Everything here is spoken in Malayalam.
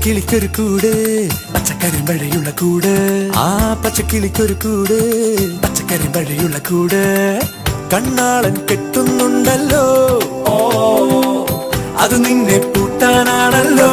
പച്ചക്കിളിക്കൊരു കൂട് പച്ചക്കരിമ്പഴയുള്ള കൂട് ആ പച്ചക്കിളിക്കൊരു കൂട് പച്ചക്കരിമ്പഴയുള്ള കൂട് കണ്ണാളൻ കെട്ടുന്നുണ്ടല്ലോ അത് നിന്നെ പൂട്ടാനാണല്ലോ